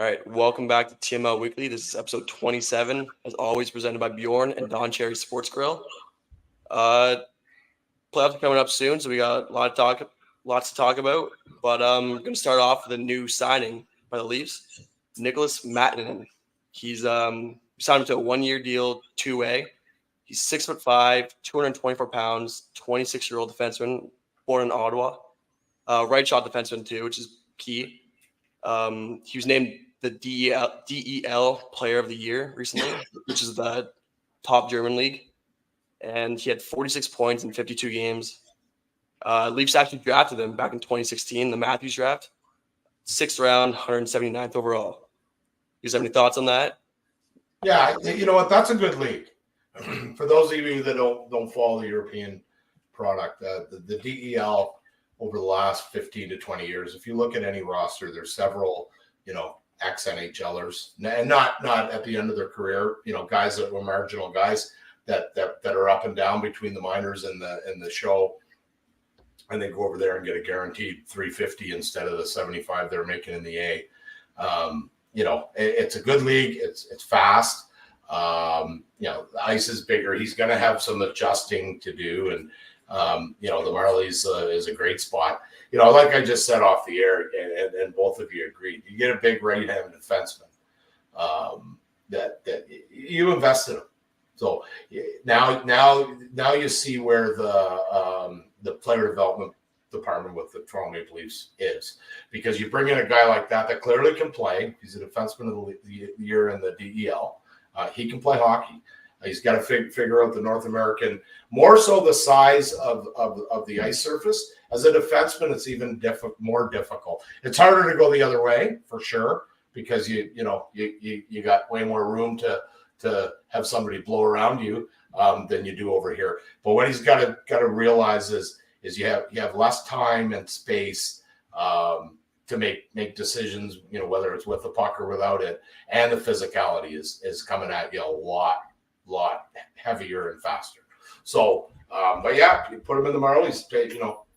All right, welcome back to TML Weekly. This is episode 27, as always presented by Bjorn and Don Cherry Sports Grill. Playoffs are coming up soon, so we got lots to talk about. But I'm going to start off with a new signing by the Leafs, Nicholas Mattinen. He's signed him to a 1-year deal, 2-way. He's 6'5", 224 pounds, 26-year-old defenseman, born in Ottawa. Right shot defenseman too, which is key. He was named the DEL Player of the Year recently, which is the top German league. And he had 46 points in 52 games. Leafs actually drafted him back in 2016, the Matthews draft. 6th round, 179th overall. You guys have any thoughts on that? Yeah, you know what? That's a good league. For those of you that don't follow the European product, the DEL over the last 15 to 20 years, if you look at any roster, there's several, ex-NHLers, and not at the end of their career, guys that were marginal guys that are up and down between the minors and the show, and they go over there and get a guaranteed $350 instead of the $75 they're making in the A. It's a good league. It's fast. The ice is bigger. He's going to have some adjusting to do, and the Marlies is a great spot. Like I just said off the air, and both of you agreed, you get a big right-handed defenseman that you invest in him. So now you see where the player development department with the Toronto Maple Leafs is, because you bring in a guy like that clearly can play. He's a defenseman of the year in the DEL. He can play hockey. He's got to figure out the North American, more so the size of the ice surface. As a defenseman, it's even more difficult. It's harder to go the other way for sure, because you got way more room to have somebody blow around you than you do over here. But what he's got to realize is you have less time and space to make decisions. Whether it's with the puck or without it, and the physicality is coming at you a lot heavier and faster. So, but yeah, you put him in the Marlies,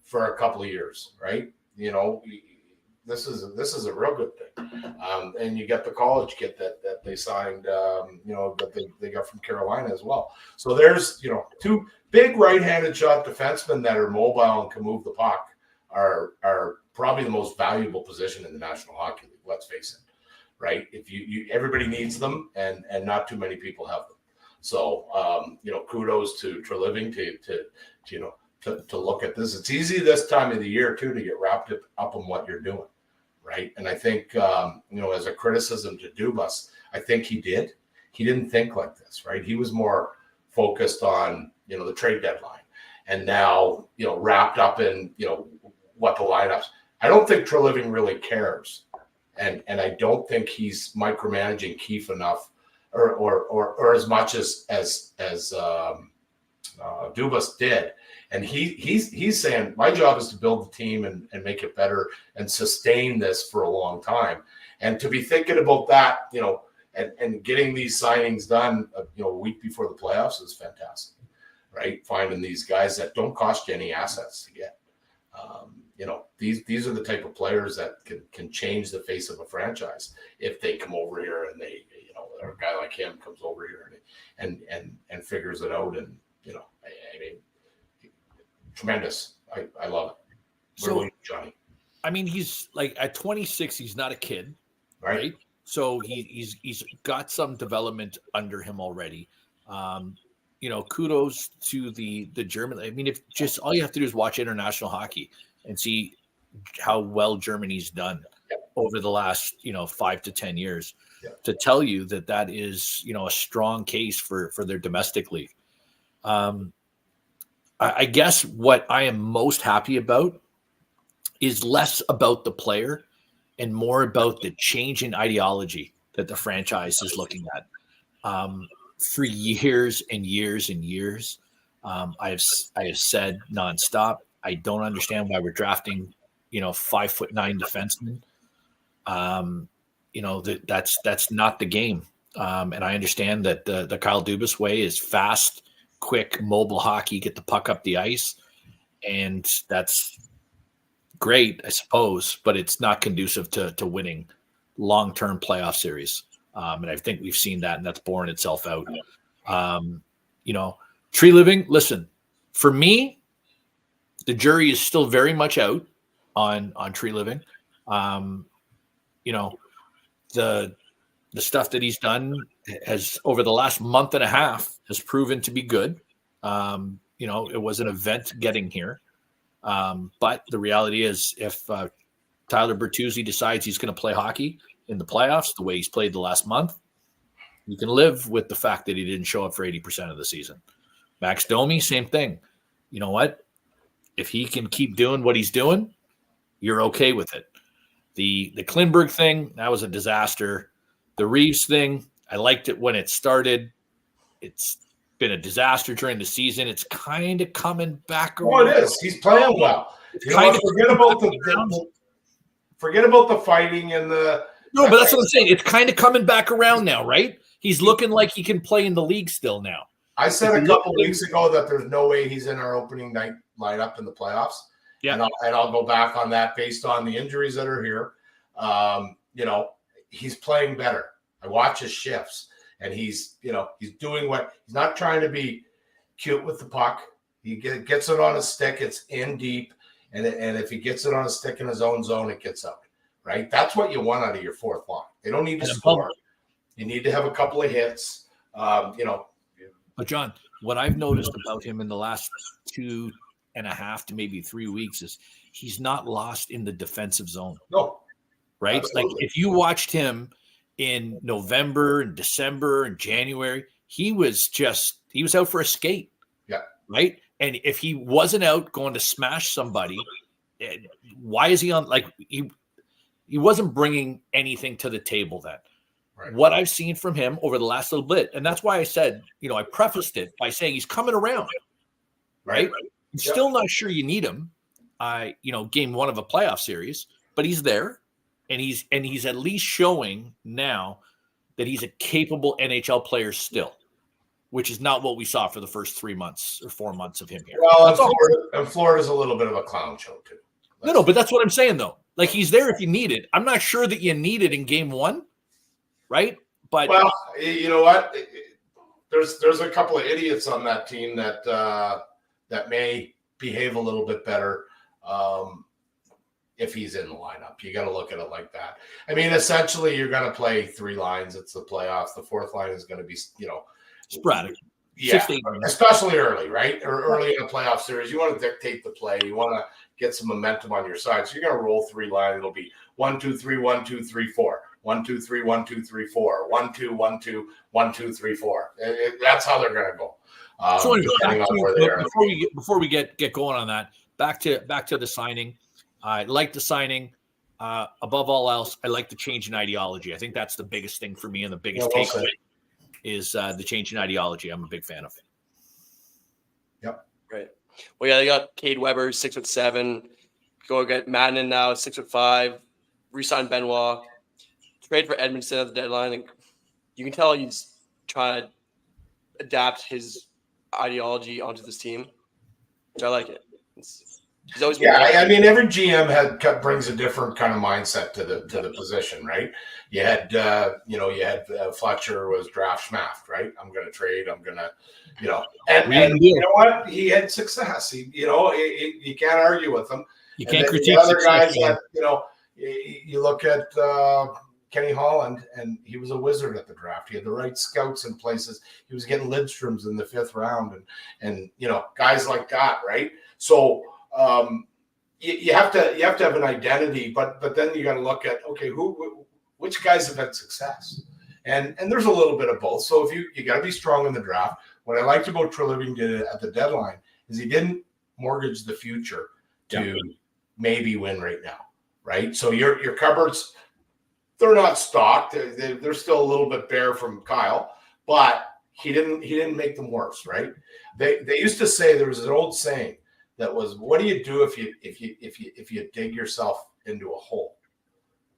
for a couple of years, right? This is a real good thing. And you get the college kid that they signed, that they got from Carolina as well. So there's, two big right-handed shot defensemen that are mobile and can move the puck are probably the most valuable position in the National Hockey League. Let's face it, right? If you everybody needs them, and not too many people have them. So, kudos to Treliving to look at this. It's easy this time of the year too to get wrapped up in what you're doing, right? And I think as a criticism to Dubas, I think he didn't think like this, right? He was more focused on the trade deadline, and now wrapped up in what the lineups. I don't think Treliving really cares, and I don't think he's micromanaging Keefe enough, or as much as Dubas did. And he's saying, my job is to build the team and make it better and sustain this for a long time. And to be thinking about that, and getting these signings done, a week before the playoffs is fantastic, right? Finding these guys that don't cost you any assets to get. These are the type of players that can change the face of a franchise if they come over here and they, a guy like him comes over here and figures it out. And I mean, tremendous. I love it. Where were you, Johnny? I mean, he's like at 26, he's not a kid, right? So he's got some development under him already. Kudos to the German. I mean, if just all you have to do is watch international hockey and see how well Germany's done over the last 5 to 10 years, to tell you that is a strong case for their domestic league. I guess what I am most happy about is less about the player and more about the change in ideology that the franchise is looking at. For years and years and years, I have said nonstop, I don't understand why we're drafting, 5'9" defensemen. That's not the game. And I understand that the Kyle Dubas way is fast, quick, mobile hockey, get the puck up the ice. And that's great, I suppose, but it's not conducive to winning long-term playoff series. And I think we've seen that, and that's borne itself out. Tree Living, listen, for me, the jury is still very much out on Tree Living. The stuff that he's done has over the last month and a half has proven to be good. It was an event getting here. But the reality is if Tyler Bertuzzi decides he's going to play hockey in the playoffs the way he's played the last month, you can live with the fact that he didn't show up for 80% of the season. Max Domi, same thing. You know what? If he can keep doing what he's doing, you're okay with it. The Klingberg thing, that was a disaster. The Reeves thing, I liked it when it started. It's been a disaster during the season. It's kind of coming back around. Oh, it is. He's playing well. Forget about the fighting and the. No, but that's what I'm saying. It's kind of coming back around now, right? He's looking like he can play in the league still now. I said a couple weeks ago that there's no way he's in our opening night lineup in the playoffs. Yeah, and I'll go back on that based on the injuries that are here. He's playing better. I watch his shifts, and he's doing what he's not trying to be cute with the puck. He gets it on a stick. It's in deep, and if he gets it on a stick in his own zone, it gets out. Right? That's what you want out of your fourth line. They don't need to score. You need to have a couple of hits. But John, what I've noticed about him in the last 2.5 to maybe 3 weeks is he's not lost in the defensive zone. No. Right? Absolutely. Like if you watched him in November and December and January, he was out for a skate. Yeah. Right? And if he wasn't out going to smash somebody, why is he on? Like he wasn't bringing anything to the table then. Right. What I've seen from him over the last little bit, and that's why I said, I prefaced it by saying he's coming around. Right? I'm still not sure you need him. Game one of a playoff series, but he's there, and he's at least showing now that he's a capable NHL player still, which is not what we saw for the first 3 months or 4 months of him here. Well, Florida's a little bit of a clown show too. No, but that's what I'm saying though. Like he's there if you need it. I'm not sure that you need it in game one, right? But you know what? There's a couple of idiots on that team that may behave a little bit better if he's in the lineup. You got to look at it like that. I mean, essentially, you're going to play 3 lines. It's the playoffs. The fourth line is going to be, sporadic. Yeah, especially early, right? Or early in a playoff series. You want to dictate the play. You want to get some momentum on your side. So you're going to roll 3 lines. It'll be 1, 2, 3, 1, 2, 3, 4. 1, 2, 3, 1, 2, 3, 4. 1, 2, 1, 2, 1, 2, 3, 4. That's how they're going to go. So before we get going on that, back to the signing. I like the signing. Above all else, I like the change in ideology. I think that's the biggest thing for me, and the biggest takeaway is the change in ideology. I'm a big fan of. Yep. Great. Well, yeah, they got Cade Weber, 6'7". Go get Madden now, 6'5". Resign Benoit. Trade for Edmondson at the deadline. And you can tell he's trying to adapt his ideology onto this team, which I like it. He's always I mean, every GM brings a different kind of mindset to the position, right? You had Fletcher was draft schmaft, right? I'm going to trade. I'm going to, and you know what? He had success. You can't argue with him. You can't critique the other guys that you look at. Kenny Holland, and he was a wizard at the draft. He had the right scouts in places. He was getting Lidstroms in the 5th round, and guys like that, right? So you have to have an identity, but then you got to look at which guys have had success, and there's a little bit of both. So if you got to be strong in the draft. What I liked about Treliving did at the deadline is he didn't mortgage the future to maybe win right now, right? So your cupboards. They're not stocked. They're still a little bit bare from Kyle, but he didn't make them worse, right? They used to say, there was an old saying that was, what do you do if you dig yourself into a hole,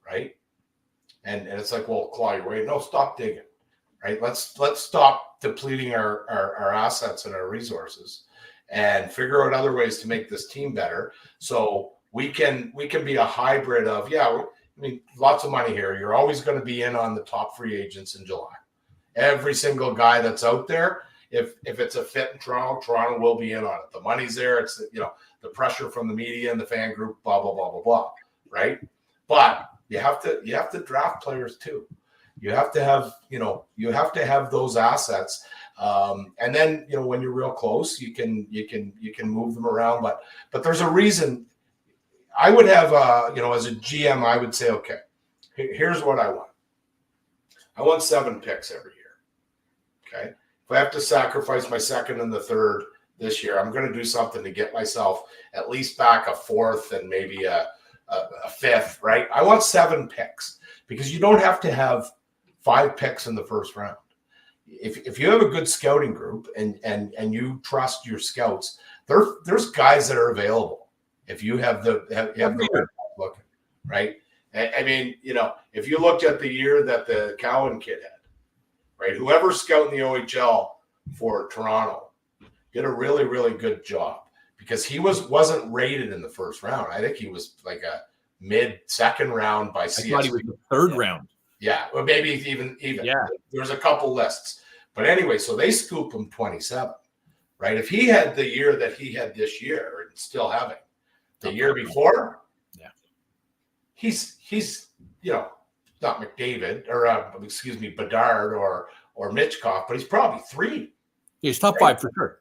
right? And it's like, well, claw your way. No, stop digging, right? Let's stop depleting our assets and our resources and figure out other ways to make this team better. So we can be a hybrid of I mean, lots of money here. You're always going to be in on the top free agents in July. Every single guy that's out there, if it's a fit in Toronto, Toronto will be in on it. The money's there. It's, the pressure from the media and the fan group, blah, blah, blah, blah, blah, right? But you have to draft players too. You have to have those assets. And then, when you're real close, you can move them around. But there's a reason. I would have, as a GM, I would say, okay, here's what I want. I want 7 picks every year. Okay. If I have to sacrifice my second and the third this year, I'm going to do something to get myself at least back a 4th and maybe a 5th, right? I want 7 picks because you don't have to have 5 picks in the first round. If you have a good scouting group and you trust your scouts, there's guys that are available. If you have the looking, right? I mean, if you looked at the year that the Cowan kid had, right? Whoever scouting the OHL for Toronto did a really, really good job because he wasn't rated in the first round. I think he was like a mid-second round by CSV. I thought he was the 3rd round. Yeah, or maybe even. Yeah. There's a couple lists. But anyway, so they scoop him 27, right? If he had the year that he had this year and still having the year before, yeah, he's not McDavid or Bedard or Mitchkov, but he's probably 3. He's top 5 for sure.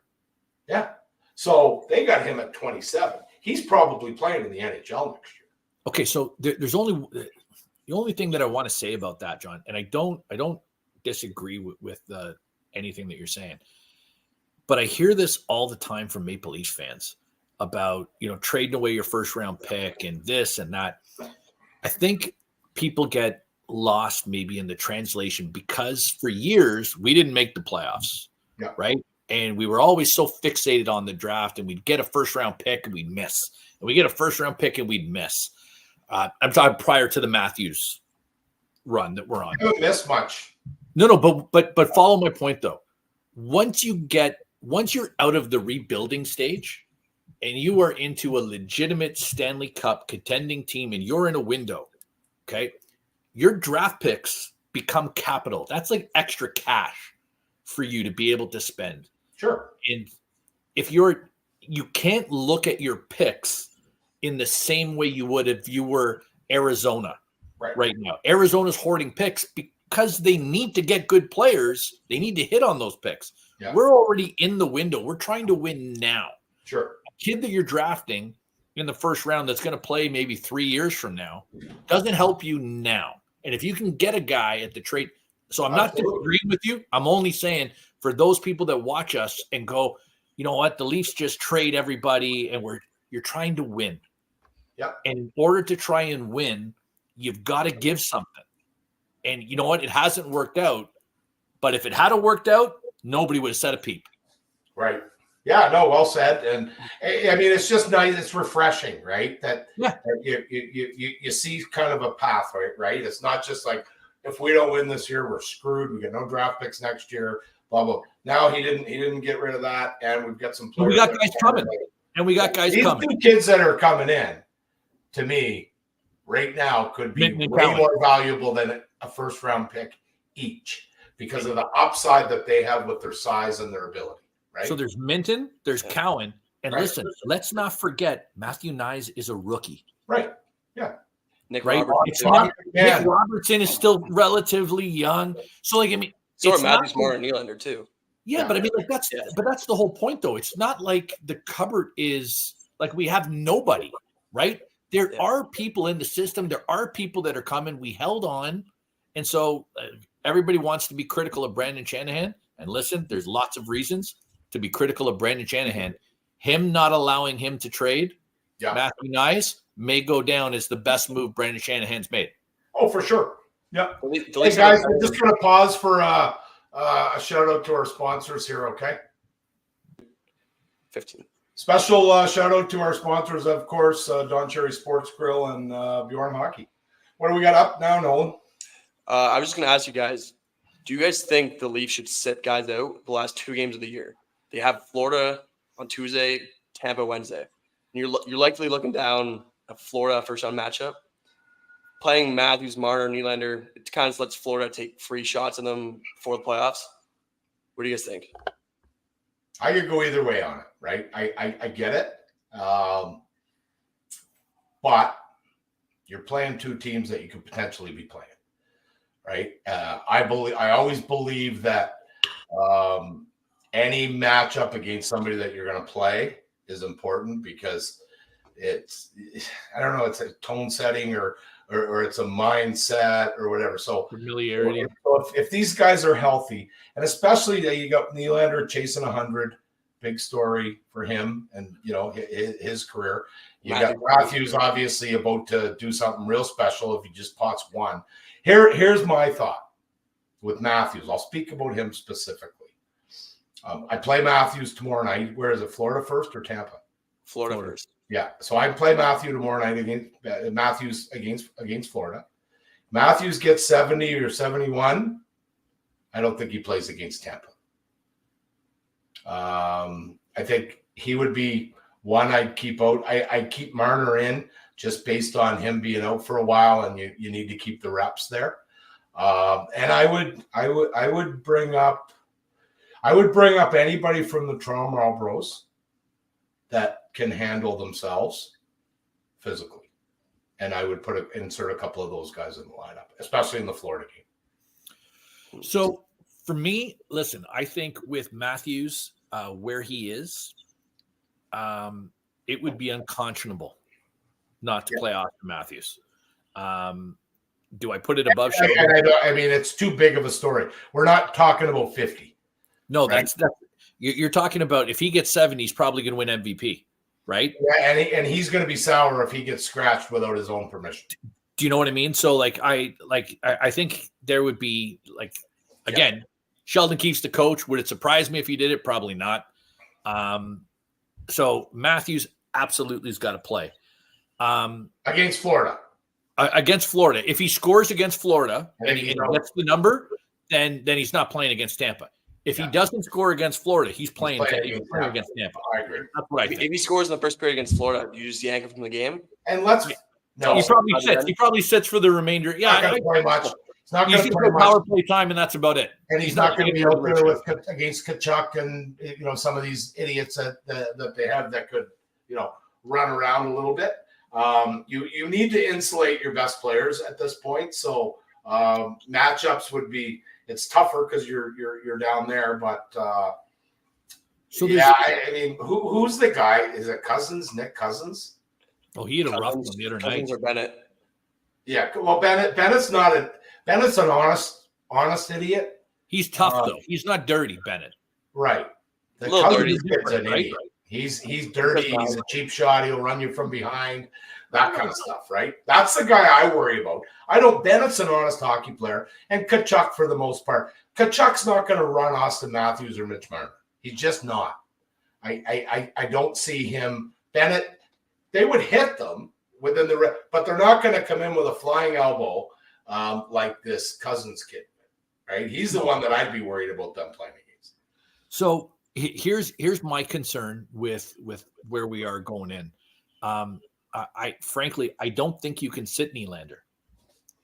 Yeah. So they got him at 27. He's probably playing in the NHL next year. Okay, so there's only the only thing that I want to say about that, John, and I don't disagree with anything that you're saying, but I hear this all the time from Maple Leafs fans about trading away your first round pick and this and that. I think people get lost maybe in the translation because for years we didn't make the playoffs, right? And we were always so fixated on the draft, and we'd get a first round pick and we'd miss, and we get a first round pick and we'd miss. I'm talking prior to the Matthews run that we're on. You haven't missed much. No, but follow my point though. Once you're out of the rebuilding stage and you are into a legitimate Stanley Cup contending team and you're in a window, okay, your draft picks become capital. That's like extra cash for you to be able to spend. Sure. And if you can't look at your picks in the same way you would if you were Arizona right now. Arizona's hoarding picks because they need to get good players. They need to hit on those picks. Yeah. We're already in the window. We're trying to win now. Sure. A kid that you're drafting in the first round that's going to play maybe 3 years from now doesn't help you now. And if you can get a guy at the trade, so I'm not disagreeing with you. I'm only saying for those people that watch us and go, you know what, the Leafs just trade everybody and you're trying to win. Yeah. And in order to try and win, you've got to give something. And you know what? It hasn't worked out. But if it had worked out, nobody would have said a peep. Right. Yeah, no, well said. And I mean, it's just nice. It's refreshing, right? That you see kind of a path, right? It's not just like, if we don't win this year, we're screwed. We get no draft picks next year, blah, blah. Now he didn't get rid of that. And we've got some players. We got guys coming. And we got guys coming. These 2 kids that are coming in, to me, right now could be way more valuable than a first round pick each because of the upside that they have with their size and their ability, right? So there's Minton, there's Cowan, and listen, let's not forget Matthew Nyes is a rookie. Right. Yeah. Nick Robertson is still relatively young. So I mean, so are Matthews Moore and Nylander too. Yeah, but I mean, that's the whole point though. It's not like the cupboard is like we have nobody, right? There are people in the system. There are people that are coming. We held on. And so everybody wants to be critical of Brandon Shanahan. And listen, there's lots of reasons to be critical of Brandon Shanahan. Him not allowing him to trade Matthew Nyes may go down as the best move Brandon Shanahan's made. Oh, for sure. Yeah. Hey, guys, we're just going to pause for a shout out to our sponsors here, okay? 15. Special shout out to our sponsors, of course, Don Cherry Sports Grill and Bjorn Hockey. What do we got up now, Nolan? I was just going to ask you guys, do you guys think the Leafs should sit guys out the last 2 games of the year? They have Florida on Tuesday, Tampa Wednesday. And you're likely looking down a Florida first round matchup. playing Matthews, Marner, Nylander, it kind of lets Florida take free shots on them before the playoffs. What do you guys think? I could go either way on it, right? I get it. But you're playing two teams that you could potentially be playing, right? I always believe that any matchup against somebody that you're going to play is important because it's, I don't know, it's a tone setting or it's a mindset or whatever. So familiarity. So if these guys are healthy, and especially that you got Nylander chasing 100, big story for him and his career. You got Matthews obviously about to do something real special if he just pots one. Here's my thought with Matthews. I'll speak about him specifically. I play Matthews tomorrow night. Where is it? Florida first or Tampa? Florida first. Yeah. So I play Matthew tomorrow night against Matthews against Florida. Matthews gets 70 or 71. I don't think he plays against Tampa. I think he would be one I'd keep out. I'd keep Marner in just based on him being out for a while, and you need to keep the reps there. And I would bring up anybody from the Toronto Marlboros that can handle themselves physically, and I would insert a couple of those guys in the lineup, especially in the Florida game. So for me, listen, I think with Matthews where he is, it would be unconscionable not to play Austin Matthews. Do I put it above? I mean, it's too big of a story. We're not talking about 50. No, right? that's you're talking about if he gets 70, he's probably going to win MVP, right? Yeah, and he's going to be sour if he gets scratched without his own permission. Do you know what I mean? So I think there would be again, Sheldon Keefe's the coach. Would it surprise me if he did it? Probably not. So Matthews absolutely has got to play against Florida. Against Florida, if he scores against Florida and he gets the number, then he's not playing against Tampa. If he doesn't score against Florida, he's playing against Tampa. I agree. That's what I think. If he scores in the first period against Florida, you just yank him from the game. And he probably sits. He probably sits for the remainder. Yeah, not going to play much. It's not going to play much. Power play time, and that's about it. And he's not going to be out there against Kachuk and some of these idiots that they have that could run around a little bit. You need to insulate your best players at this point. So matchups would be. It's tougher because you're down there, but I mean, who's the guy? Is it Cousins? Nick Cousins? Oh, he had a rough one the other night. Or Bennett? Yeah, well, Bennett's an honest idiot. He's tough though. He's not dirty, Bennett. Right. The Cousins is an idiet. He's dirty. He's a cheap shot. He'll run you from behind. That kind of stuff, right? That's the guy I worry about. Bennett's an honest hockey player, and Kachuk for the most part. Kachuk's not going to run Austin Matthews or Mitch Marner. He's just not. I don't see him. Bennett, they would hit them within but they're not going to come in with a flying elbow like this Cousins kid, right? He's the one that I'd be worried about them playing against. So here's my concern with where we are going in. I frankly don't think you can sit Nylander.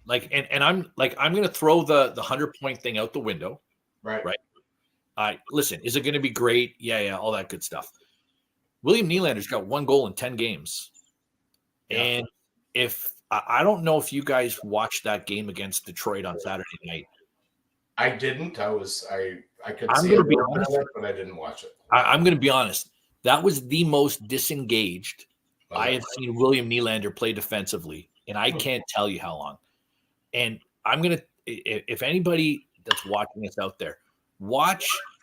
I'm going to throw the 100-point thing out the window. Right. Listen, is it going to be great? Yeah, all that good stuff. William Nylander's got 1 goal in 10 games. Yeah. And if I don't know if you guys watched that game against Detroit on Saturday night. I didn't. I could I'm see it, honest, but I didn't watch it. I'm going to be honest. That was the most disengaged I have seen William Nylander play defensively, and I can't tell you how long. And I'm going to, if anybody that's watching this out there,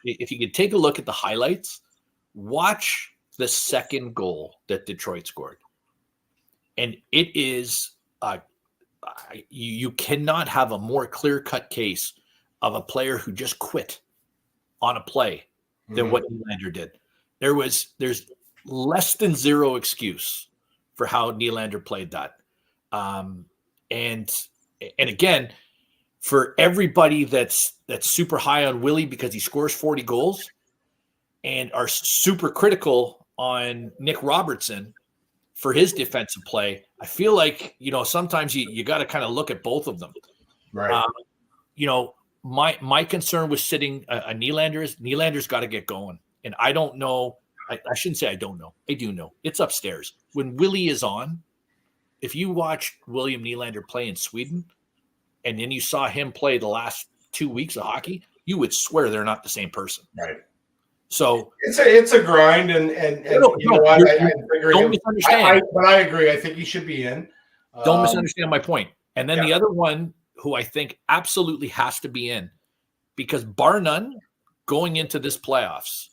if you could take a look at the highlights, watch the second goal that Detroit scored. And it is, you cannot have a more clear-cut case of a player who just quit on a play than what Nylander did. There's less than zero excuse for how Nylander played that. And again, for everybody that's super high on Willie because he scores 40 goals and are super critical on Nick Robertson for his defensive play. I feel like, sometimes you got to kind of look at both of them. Right. My concern with sitting a Nylander is Nylander's got to get going. And I don't know. I shouldn't say I don't know. I do know. It's upstairs. When Willie is on, if you watch William Nylander play in Sweden and then you saw him play the last 2 weeks of hockey, you would swear they're not the same person. Right. So it's a grind, and you know what? I agree. Don't misunderstand. But I agree. I think he should be in. Don't misunderstand my point. And then the other one who I think absolutely has to be in, because bar none, going into this playoffs,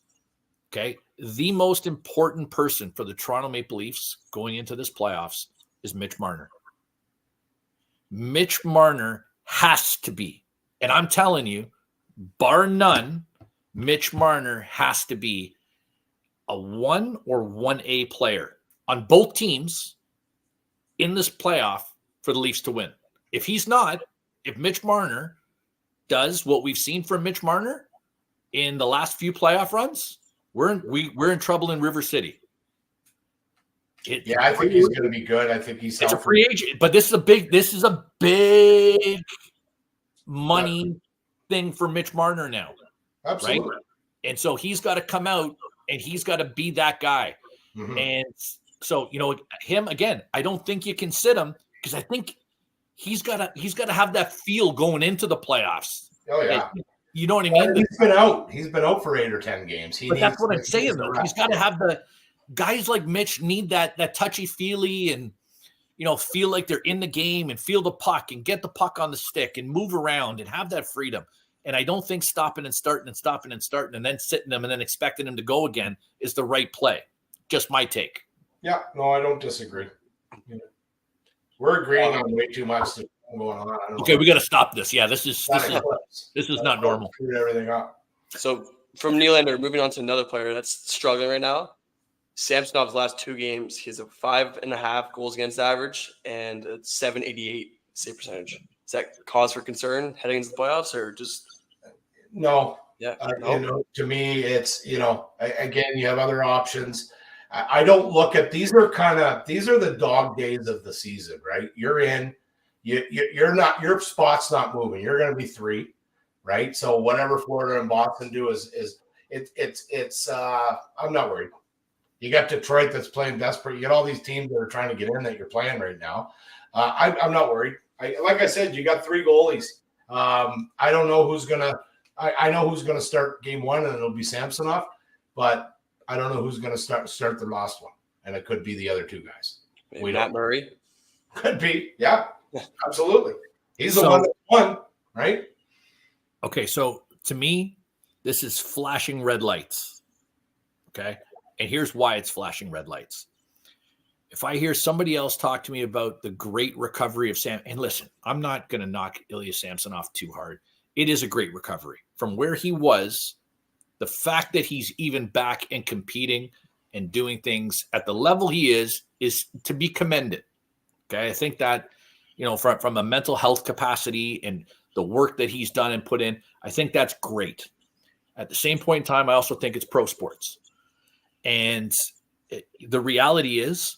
okay, the most important person for the Toronto Maple Leafs going into this playoffs is Mitch Marner. Mitch Marner has to be. And I'm telling you, bar none, Mitch Marner has to be a 1 or 1A player on both teams in this playoff for the Leafs to win. If he's not, if Mitch Marner does what we've seen from Mitch Marner in the last few playoff runs, we're in trouble in River City. I think he's going to be good. I think he's a free agent, but this is a big money thing for Mitch Marner now. Absolutely. Right? And so he's got to come out and he's got to be that guy. Mm-hmm. And so, him again, I don't think you can sit him because I think he's got to have that feel going into the playoffs. Oh yeah. You know what I mean? He's been out. He's been out for 8 or 10 games. But that's what I'm saying though. He's got to have the guys like Mitch need that touchy-feely and, feel like they're in the game and feel the puck and get the puck on the stick and move around and have that freedom. And I don't think stopping and starting and then sitting them and then expecting them to go again is the right play. Just my take. Yeah, no, I don't disagree. We're agreeing on way too much going on. Okay, we got to stop this. Yeah, this is not normal. Screwed everything up. So from Nylander, moving on to another player that's struggling right now. Samsonov's last 2 games, he has a 5.5 goals against average and a .788 save percentage. Is that cause for concern heading into the playoffs, or just no? Yeah, to me, it's again, you have other options. I don't look at these are the dog days of the season, right? You're in, you're not, your spot's not moving. You're going to be 3, right? So whatever Florida and Boston do is I'm not worried. You got Detroit that's playing desperate. You got all these teams that are trying to get in that you're playing right now. I'm not worried. Like I said, you got 3 goalies. I don't know who's gonna. I know who's gonna start game 1, and it'll be Samsonov. But I don't know who's gonna start the last one, and it could be the other 2 guys. Maybe Matt Murray. Could be. Yeah, absolutely. He's the one that won, right? Okay, so to me, this is flashing red lights. Okay. And here's why it's flashing red lights. If I hear somebody else talk to me about the great recovery of Sam, and listen, I'm not going to knock Ilya Samsonov too hard. It is a great recovery from where he was. The fact that he's even back and competing and doing things at the level he is to be commended. Okay. I think that, from a mental health capacity and the work that he's done and put in, I think that's great. At the same point in time, I also think it's pro sports. And the reality is,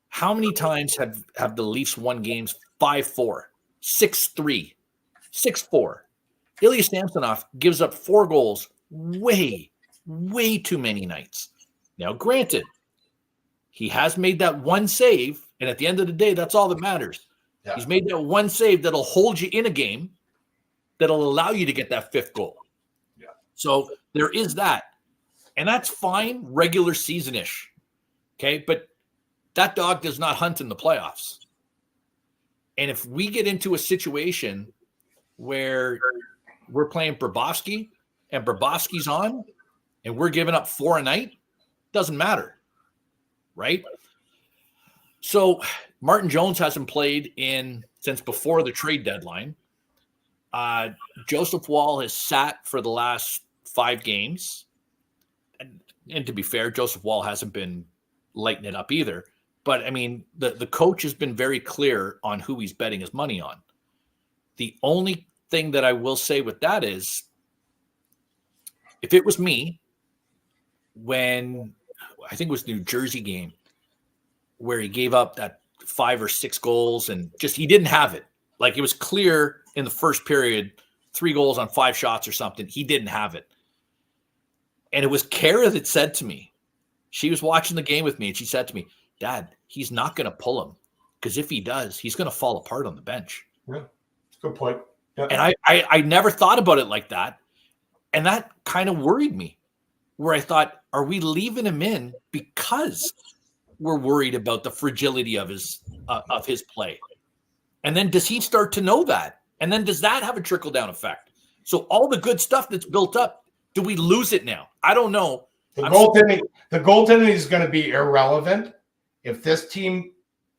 how many times have the Leafs won games 5-4, 6-3, 6-4? Ilya Samsonov gives up 4 goals way, way too many nights. Now, granted, he has made that one save, and at the end of the day, that's all that matters. Yeah. He's made that one save that'll hold you in a game, that'll allow you to get that 5th goal. Yeah. So there is that. And that's fine, regular season-ish. Okay, but that dog does not hunt in the playoffs. And if we get into a situation where we're playing Bobrovsky and Bobrovsky's on and we're giving up 4 a night, doesn't matter, right? So Martin Jones hasn't played since before the trade deadline. Joseph Woll has sat for the last 5 games. And to be fair, Joseph Woll hasn't been lighting it up either. But, I mean, the coach has been very clear on who he's betting his money on. The only thing that I will say with that is, if it was me, when I think it was the New Jersey game, where he gave up that 5 or 6 goals and just he didn't have it. Like it was clear in the first period, 3 goals on 5 shots or something. He didn't have it. And it was Kara that said to me, she was watching the game with me and she said to me, Dad, he's not going to pull him because if he does, he's going to fall apart on the bench. Yeah, good point. Yeah. And I never thought about it like that. And that kind of worried me where I thought, are we leaving him in because we're worried about the fragility of his play? And then does he start to know that? And then does that have a trickle down effect? So all the good stuff that's built up, do we lose it now? I don't know. The goaltending is going to be irrelevant if this team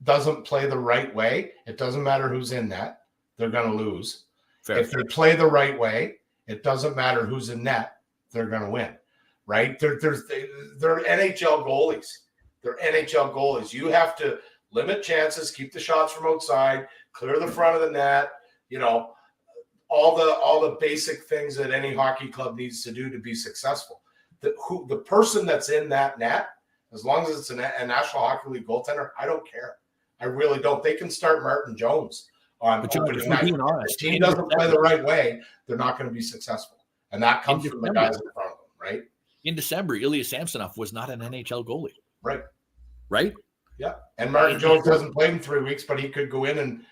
doesn't play the right way. It doesn't matter who's in net; they're going to lose. Fair. If they play the right way, it doesn't matter who's in net; they're going to win. Right? They're NHL goalies. They're NHL goalies. You have to limit chances, keep the shots from outside, clear the front of the net. You know, all the basic things that any hockey club needs to do to be successful. The person that's in that net, as long as it's a National Hockey League goaltender, I don't care. I really don't. They can start Martin Jones on opening night. If the team doesn't play the right way, they're not going to be successful. And that comes from the guys in front of them, right? In December, Ilya Samsonov was not an NHL goalie. Right? Yeah. And Martin Jones hasn't played in 3 weeks, but he could go in and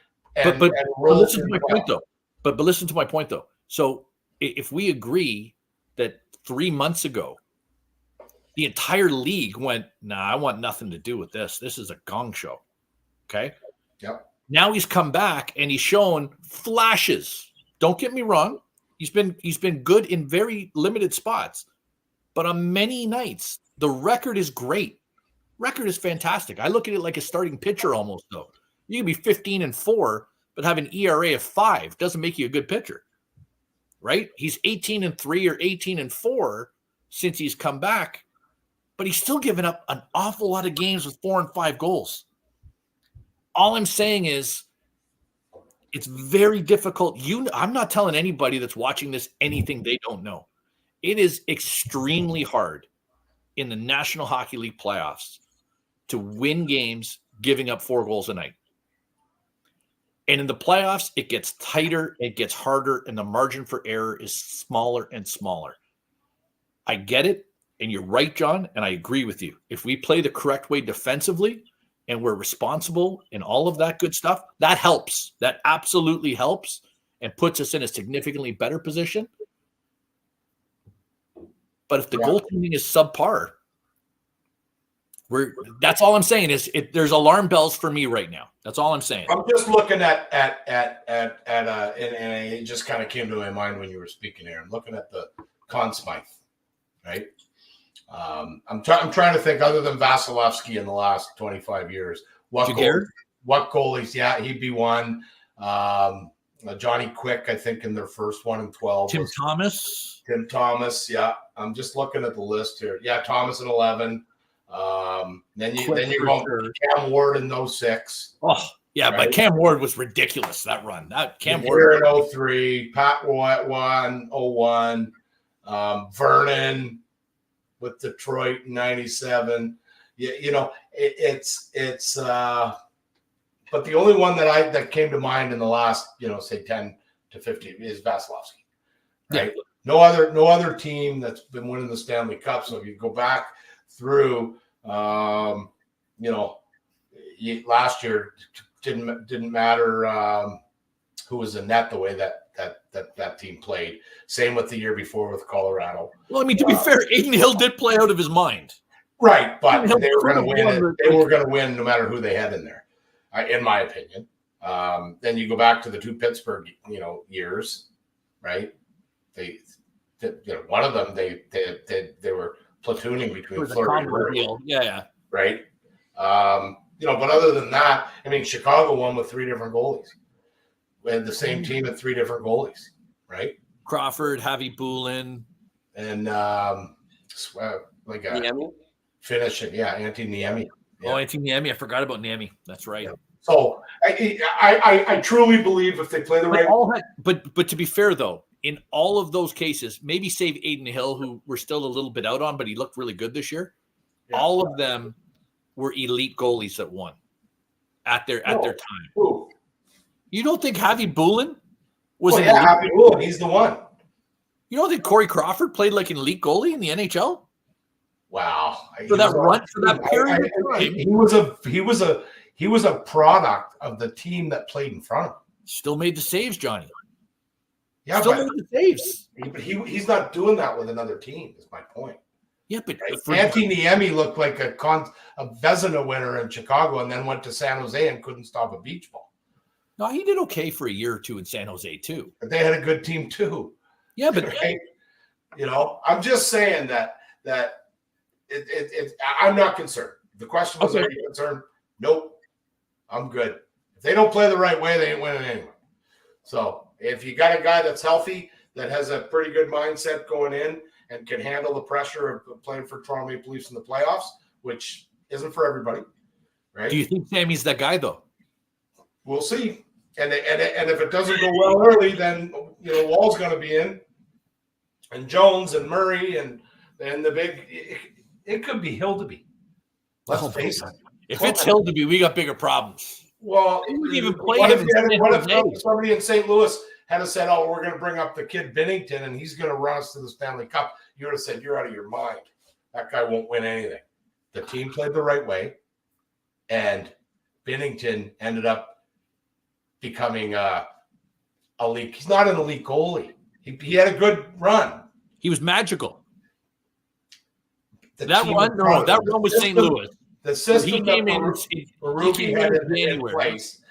roll. Listen to my point, though. But listen to my point, though. So if we agree that 3 months ago, the entire league went, nah, I want nothing to do with this. This is a gong show. Okay? Yep. Now he's come back and he's shown flashes. Don't get me wrong. He's been good in very limited spots. But on many nights, the record is great. Record is fantastic. I look at it like a starting pitcher almost, though. You can be 15-4, but have an ERA of 5 doesn't make you a good pitcher. Right? He's 18-3 or 18-4 since he's come back, but he's still given up an awful lot of games with 4 and 5 goals. All I'm saying is it's very difficult. I'm not telling anybody that's watching this anything they don't know. It is extremely hard in the National Hockey League playoffs to win games giving up 4 goals a night. And in the playoffs, it gets tighter, it gets harder, and the margin for error is smaller and smaller. I get it, and you're right, John, and I agree with you. If we play the correct way defensively and we're responsible and all of that good stuff, that helps. That absolutely helps and puts us in a significantly better position. But if the goaltending is subpar, that's all I'm saying is there's alarm bells for me right now. That's all I'm saying. I'm just looking at and it just kind of came to my mind when you were speaking here. I'm looking at the Conn Smythe, right? I'm trying to think other than Vasilevsky in the last 25 years. What goalies? Yeah, he'd be one. Johnny Quick, I think, in their first one in 12. Tim Thomas. Yeah. I'm just looking at the list here. Yeah, Thomas in 11. Then you're going Cam Ward in 06. Oh, yeah, right? But Cam Ward was ridiculous, that run. Cam Ward in 03, Pat White 01, Vernon with Detroit in 97. It's but the only one that came to mind in the last, say 10 to 15 is Vasilevsky. Right? Yeah. No other team that's been winning the Stanley Cup. So if you go back through last year didn't matter who was in net the way that team played. Same with the year before with Colorado. Well, I mean, to be fair, Aiden Hill did play out of his mind. Right, but they were going to win. They were going to win no matter who they had in there, in my opinion. Then you go back to the 2 Pittsburgh, years, right? One of them they were platooning between Fleury and Murray. Yeah. Right. But other than that, I mean, Chicago won with 3 different goalies. We had the same team at 3 different goalies, right? Crawford, Javi Bulin, and Niemi? Finishing, Antti Niemi. Yeah. Oh, Antti Niemi. I forgot about Niemi. That's right. Yeah. So I truly believe if they play the right. But to be fair though, in all of those cases, maybe save Aiden Hill, who we're still a little bit out on, but he looked really good this year. Yeah. All of them were elite goalies that won at their time. Ooh. You don't think Javi Bulin was Well, an yeah, elite? Happy Bulin, he's the one. You don't think Corey Crawford played like an elite goalie in the NHL? Wow. For that period of time, he was a product of the team that played in front of him. still made the saves, Johnny. Yeah, Still but made the saves. he's not doing that with another team, is my point. Yeah, but Right? Antti Niemi looked like a Vezina winner in Chicago and then went to San Jose and couldn't stop a beach ball. no, he did okay for a year or two in San Jose too. But they had a good team too. Yeah, but Right? You know, I'm just saying that I'm not concerned. The question was, Okay. are you concerned? Nope. I'm good. If they don't play the right way, they ain't winning anyway. So if you got a guy that's healthy, that has a pretty good mindset going in and can handle the pressure of playing for Toronto Maple Leafs in the playoffs, which isn't for everybody, right? do you think Sammy's that guy though? We'll see. And if it doesn't go well early, then Wall's going to be in, and Jones and Murray and the big. It could be Hildeby. Let's face it. If it's Hildeby, we got bigger problems. Well, He wouldn't even play what him if somebody in St. Louis had said, "Oh, we're going to bring up the kid Binnington, and he's going to run us to the Stanley Cup"? You would have said, "You're out of your mind. That guy won't win anything." The team played the right way, and Binnington ended up becoming a elite. He's not an elite goalie. He had a good run. He was magical. The That team run, in front of that him, run was St. Louis. The system He came in Berube had in January. place.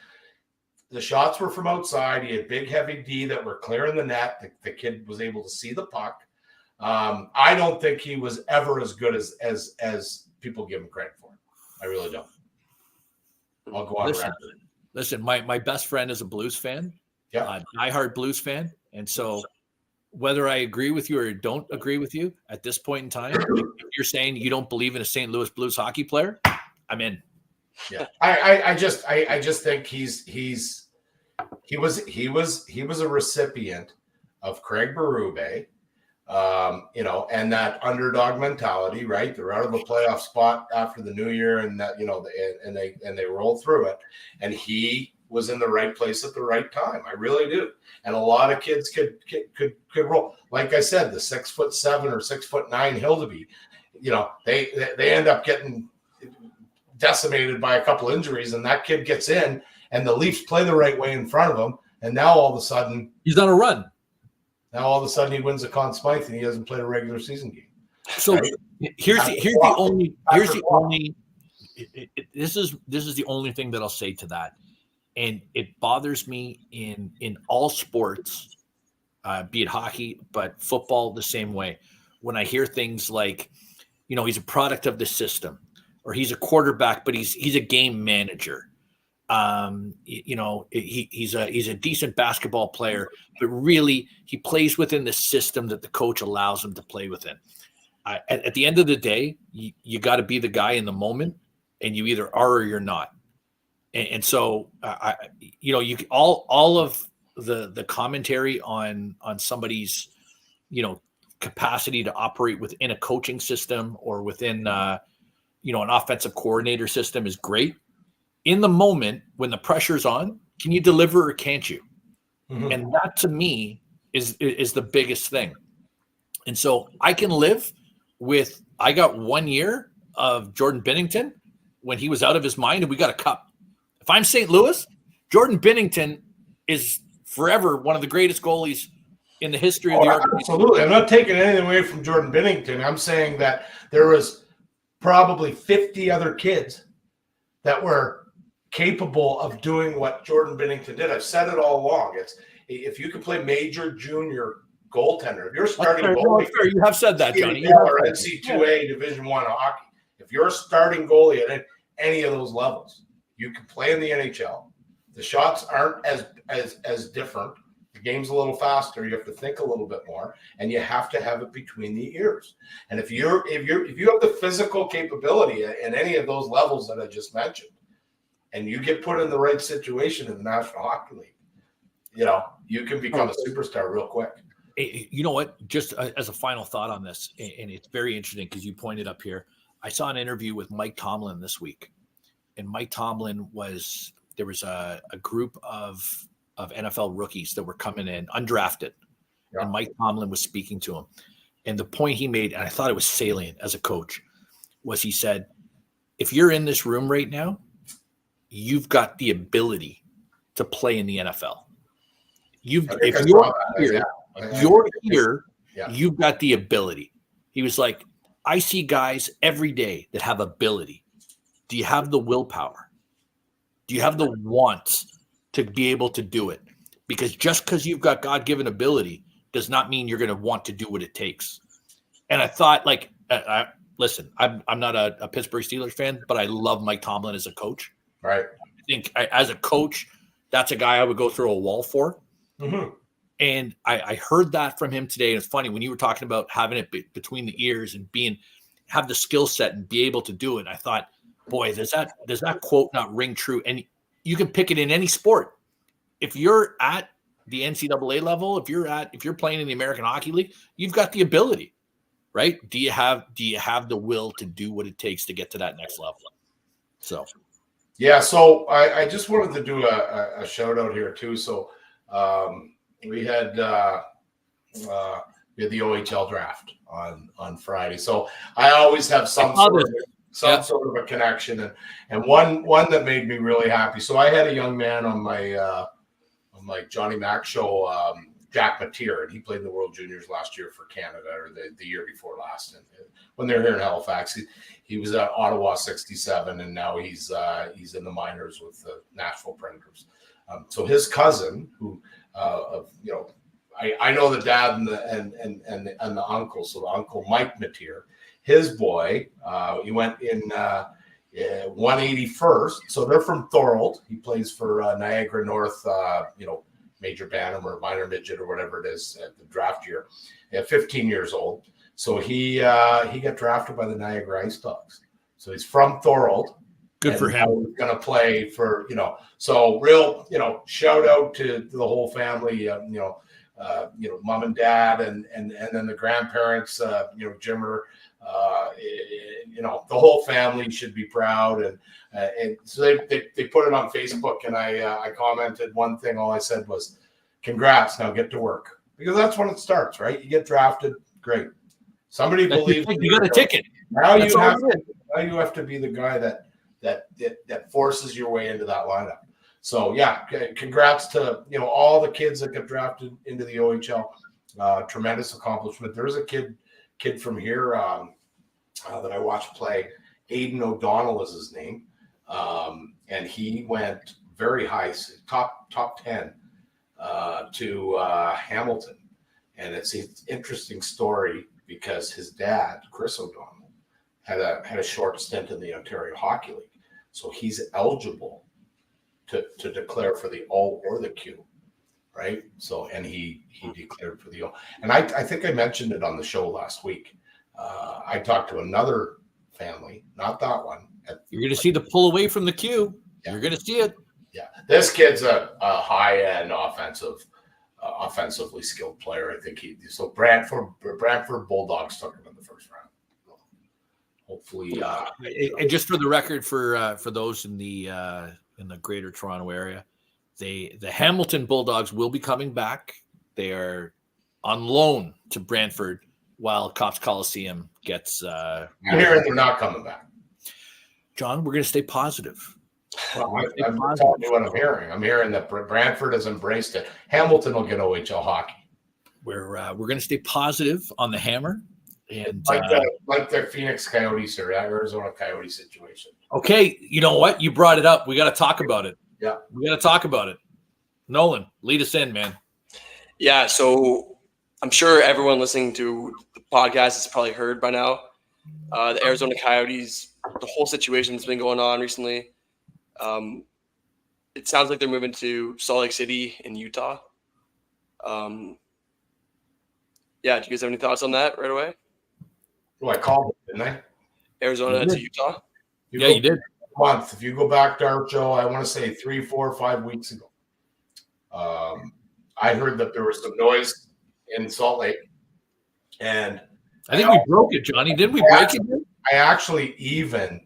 The shots were from outside. He had big, heavy D that were clearing the net. The kid was able to see the puck. I don't think he was ever as good as people give him credit for. I really don't. I'll go on record. Listen, my best friend is a Blues fan. Yeah. Diehard Blues fan. And so whether I agree with you or don't agree with you at this point in time, if you're saying you don't believe in a St. Louis Blues hockey player, I'm in. Yeah. I just think he was a recipient of Craig Berube, and that underdog mentality, right? They're out of the playoff spot after the new year, and that, and they rolled through it, and he was in the right place at the right time. I really do. And a lot of kids could roll. Like I said, the 6'7" or 6'9" Hildeby, they end up getting decimated by a couple injuries, and that kid gets in, and the Leafs play the right way in front of him, and now all of a sudden he's on a run. Now all of a sudden he wins a Conn Smythe and he doesn't play a regular season game. So right? This is the only thing that I'll say to that. And it bothers me in all sports, be it hockey, but football the same way. When I hear things like, he's a product of the system, or he's a quarterback, but he's a game manager. He's a decent basketball player, but really he plays within the system that the coach allows him to play within. At the end of the day, you got to be the guy in the moment, and you either are or you're not. And so, all of the commentary on somebody's, capacity to operate within a coaching system or within, an offensive coordinator system is great. In the moment, when the pressure's on, can you deliver or can't you? Mm-hmm. And that, to me, is the biggest thing. And so I can live with, I got 1 year of Jordan Binnington when he was out of his mind and we got a cup. If I'm St. Louis, Jordan Binnington is forever one of the greatest goalies in the history of the organization. Absolutely. I'm not taking anything away from Jordan Binnington. I'm saying that there was probably 50 other kids that were capable of doing what Jordan Binnington did. I've said it all along. It's if you can play major, junior, goaltender, if you're starting goalie, you have said that, Johnny. Or NC2A Division I hockey, if you're a starting goalie at any of those levels, you can play in the NHL. The shots aren't as different. The game's a little faster. You have to think a little bit more, and you have to have it between the ears. And if you have the physical capability in any of those levels that I just mentioned, and you get put in the right situation in the National Hockey League, you can become a superstar real quick. You know what? Just as a final thought on this, and it's very interesting because you pointed up here. I saw an interview with Mike Tomlin this week, and Mike Tomlin there was a group of NFL rookies that were coming in undrafted, and Mike Tomlin was speaking to him. And the point he made, and I thought it was salient as a coach, was he said, if you're in this room right now, you've got the ability to play in the NFL. If you're here, you've got the ability. He was like, I see guys every day that have ability. Do you have the willpower? Do you have the want to be able to do it? Because just because you've got God-given ability does not mean you're going to want to do what it takes. And I thought, like, listen, I'm not a Pittsburgh Steelers fan, but I love Mike Tomlin as a coach. Right. I think as a coach, that's a guy I would go through a wall for. Mm-hmm. And I heard that from him today. And it's funny when you were talking about having it between the ears and have the skill set and be able to do it. I thought, boy, does that quote not ring true? And you can pick it in any sport. If you're at the NCAA level, if you're playing in the American Hockey League, you've got the ability, right? Do you have the will to do what it takes to get to that next level? So, yeah. So I just wanted to do a shout out here too. So we had the OHL draft on Friday. So I always have some sort of a connection, and one that made me really happy. So I had a young man on my Johnny Mac show, Jack Mateer, and he played in the World Juniors last year for Canada, or the year before last. And when they were here in Halifax, he was at Ottawa 67, and now he's in the minors with the Nashville Predators. So his cousin, who I know the dad and the uncle. So the uncle Mike Mateer, his boy, he went in 181st. So they're from Thorold. He plays for Niagara North, major bantam or minor midget or whatever it is at the draft year. At 15 years old. So he got drafted by the Niagara Ice Dogs. So he's from Thorold. Good for him. He's going to play for, so real, shout out to the whole family, mom and dad and then the grandparents, Jimmer, the whole family should be proud. And so they put it on Facebook, and I commented one thing. All I said was, congrats, now get to work. Because that's when it starts, right? You get drafted, great. Somebody believes you got a ticket. Now you have to be the guy that forces your way into that lineup. So yeah, congrats to all the kids that get drafted into the OHL. Tremendous accomplishment. There's a kid from here that I watched play. Aiden O'Donnell is his name, and he went very high, top 10 to Hamilton. And it's an interesting story because his dad, Chris O'Donnell, had a short stint in the Ontario Hockey League, so he's eligible to declare for the O or the Q, right? So, and he declared for the O. And I think I mentioned it on the show last week. I talked to another family, not that one. You're going to see the pull away from the Q. Yeah. You're going to see it. Yeah, this kid's a high-end offensively skilled player. I think so Brantford Bulldogs took him in the first round. Hopefully, and just for the record, for those in the Greater Toronto area, the Hamilton Bulldogs will be coming back. They are on loan to Brantford while Cops Coliseum gets. I'm hearing they're not coming back. John, we're going to stay positive. Well, I'm telling you what I'm hearing. I'm hearing that Brantford has embraced it. Hamilton will get OHL hockey. We're going to stay positive on the Hammer, and like the Phoenix Coyotes or Arizona Coyotes situation. Okay, you know what? You brought it up. We got to talk about it. Yeah, we got to talk about it. Nolan, lead us in, man. Yeah, so I'm sure everyone listening to the podcast has probably heard by now. The Arizona Coyotes, the whole situation that's been going on recently. It sounds like they're moving to Salt Lake City in Utah. Do you guys have any thoughts on that right away? Well, I called it, didn't I? Arizona to Utah? You did. Month. If you go back to our show, I want to say 3, 4, 5 weeks ago. I heard that there was some noise in Salt Lake, and I think we broke it, Johnny. Didn't we break it? I actually even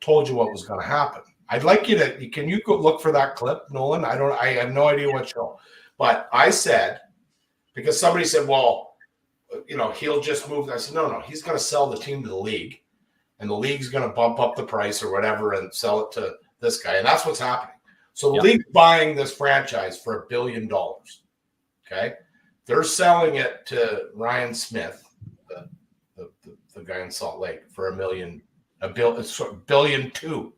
told you what was going to happen. I'd like you to. Can you go look for that clip, Nolan? I have no idea what show, but I said, because somebody said, well, he'll just move. I said, no, he's going to sell the team to the league, and the league's going to bump up the price or whatever and sell it to this guy, and that's what's happening. So the league's buying this franchise for $1 billion. Okay, they're selling it to Ryan Smith, the guy in Salt Lake, for $1 billion too.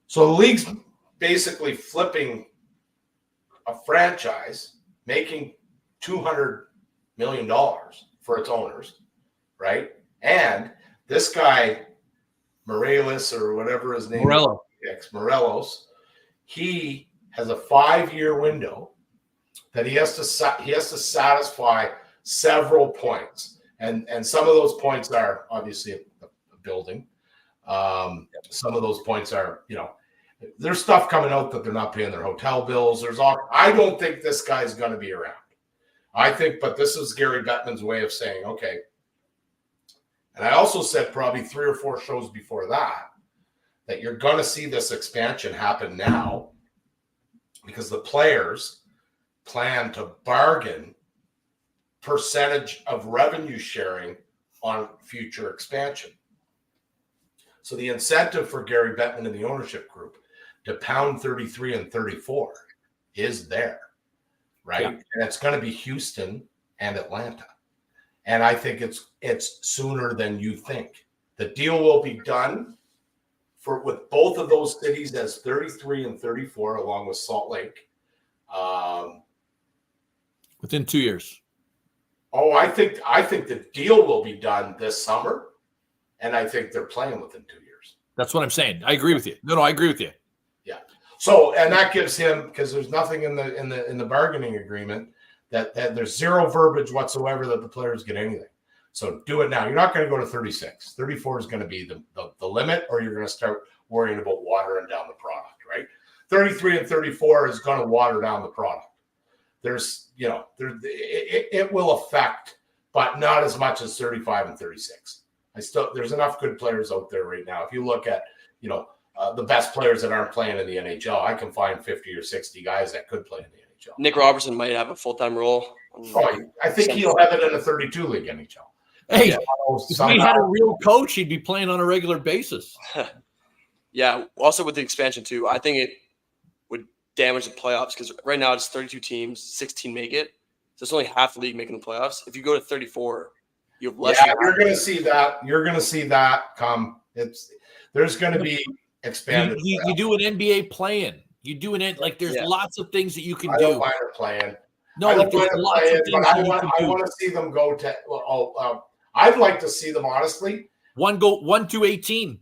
So the league's basically flipping a franchise, making $200 million for its owners, right? And this guy, Morales or whatever his name is, Morelos, he has a 5-year window that he has to satisfy several points, and some of those points are obviously a building. Some of those points are, there's stuff coming out that they're not paying their hotel bills. I don't think this guy's going to be around. But this is Gary Bettman's way of saying, okay. And I also said probably 3 or 4 shows before that you're going to see this expansion happen now because the players plan to bargain percentage of revenue sharing on future expansion. So the incentive for Gary Bettman and the ownership group to pound 33 and 34 is there, right? Yeah. And it's going to be Houston and Atlanta. And I think it's sooner than you think. The deal will be done with both of those cities as 33 and 34, along with Salt Lake. Within 2 years. Oh, I think the deal will be done this summer, and I think they're playing within 2 years. That's what I'm saying. I agree with you. No, I agree with you. Yeah. So, and that gives him, because there's nothing in the bargaining agreement that there's zero verbiage whatsoever that the players get anything. So do it now. You're not going to go to 36. 34 is going to be the limit, or you're going to start worrying about watering down the product, right? 33 and 34 is going to water down the product. There's, it will affect, but not as much as 35 and 36. There's enough good players out there right now. If you look at, the best players that aren't playing in the NHL, I can find 50 or 60 guys that could play in the NHL. Nick Robertson might have a full-time role. Oh, I think he'll have it in a 32 league NHL. Hey, if we had a real coach, he'd be playing on a regular basis. Yeah. Also with the expansion too, I think it would damage the playoffs because right now it's 32 teams, 16 make it. So it's only half the league making the playoffs. If you go to 34, you have less. Yeah, you're going to see that. You're going to see that come. There's going to be expanded. You do an NBA play-in. You do there's lots of things that you can do. I don't mind it playing. No, I want to see them go to. I'd like to see them honestly. 1 to 18.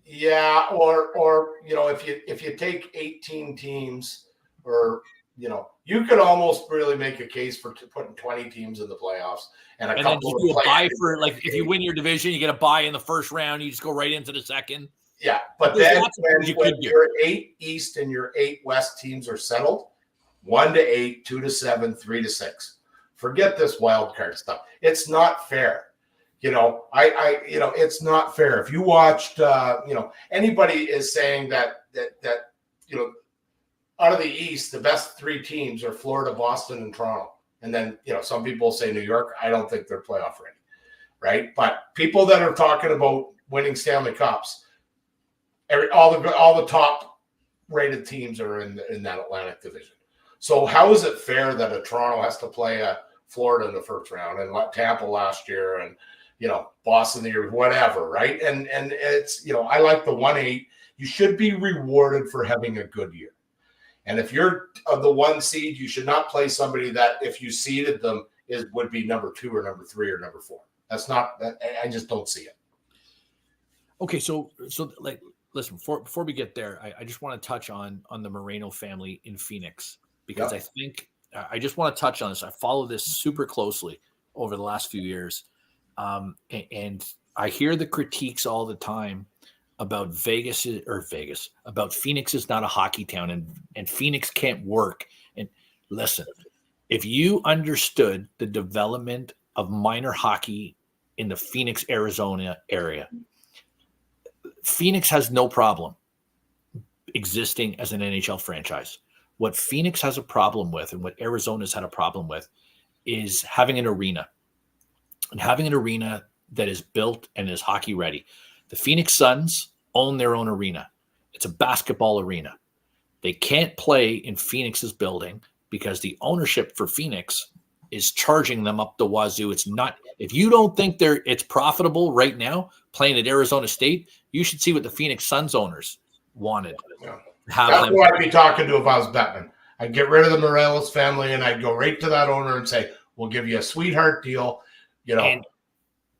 Yeah, or if you take 18 teams, or you could almost really make a case for putting 20 teams in the playoffs and a couple then do a bye for if you win your division, you get a bye in the first round, you just go right into the second. Yeah, but then when your 8 East and your 8 West teams are settled, 1 to 8, 2 to 7, 3 to 6. Forget this wild card stuff. It's not fair. It's not fair. If you watched, anybody is saying that out of the East, the best 3 teams are Florida, Boston, and Toronto. And then, some people say New York. I don't think they're playoff ready, right? But people that are talking about winning Stanley Cups, all the top rated teams are in that Atlantic division. So how is it fair that a Toronto has to play a Florida in the first round and Tampa last year and Boston the year, whatever, right? And it's I like the 1-8. You should be rewarded for having a good year. And if you're the 1 seed, you should not play somebody that if you seeded them would be number 2 or number 3 or number 4. That's not. I just don't see it. Okay, so listen, before we get there, I just want to touch on the Moreno family in Phoenix because I think I just want to touch on this. I follow this super closely over the last few years, and I hear the critiques all the time about about Phoenix is not a hockey town and Phoenix can't work. And listen, if you understood the development of minor hockey in the Phoenix, Arizona area. Phoenix has no problem existing as an NHL franchise. What Phoenix has a problem with, and what Arizona's had a problem with, is having an arena, and having an arena that is built and is hockey ready. The Phoenix Suns own their own arena. It's a basketball arena. They can't play in Phoenix's building because the ownership for Phoenix is charging them up the wazoo. It's not, if you don't think it's profitable right now playing at Arizona State, you should see what the Phoenix Suns owners wanted. Yeah. Have That's them. who I'd be talking to if I was Bettman. I'd get rid of the Morelos family and I'd go right to that owner and say, we'll give you a sweetheart deal. You know,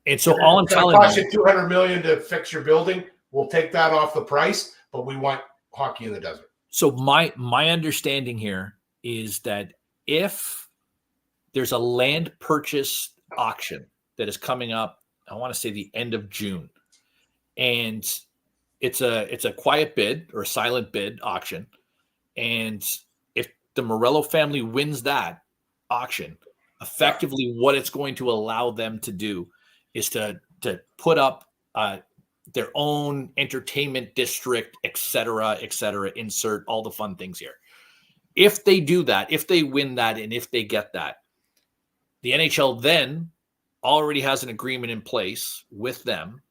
and so all I'm telling cost you $200 million to fix your building. We'll take that off the price, but we want hockey in the desert. So my understanding here is that if there's a land purchase auction that is coming up, I want to say the end of June, and it's a quiet bid or a silent bid auction, and if the Morello family wins that auction, effectively what it's going to allow them to do is to put up their own entertainment district, et cetera, insert all the fun things here. If they do that, if they win that, and if they get that, the NHL then already has an agreement in place with them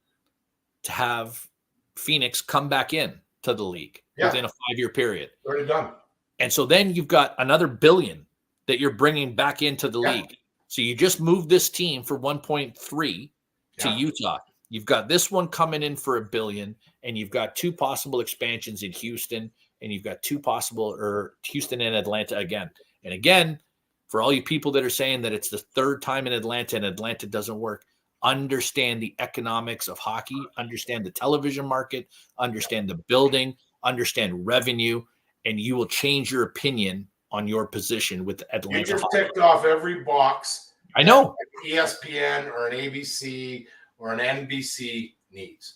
to have Phoenix come back in to the league within a 5-year period. Already done. And so then you've got another $1 billion that you're bringing back into the league. So you just moved this team for 1.3 to Utah. You've got this one coming in for $1 billion, and you've got 2 possible expansions in Houston, and you've got 2 possible, or Houston and Atlanta again. And again, for all you people that are saying that it's the 3rd time in Atlanta and Atlanta doesn't work, understand the economics of hockey, understand the television market, understand the building, understand revenue, and you will change your opinion on your position with Atlanta. You just hockey. ticked off every box. I know. ESPN or an ABC or an NBC needs.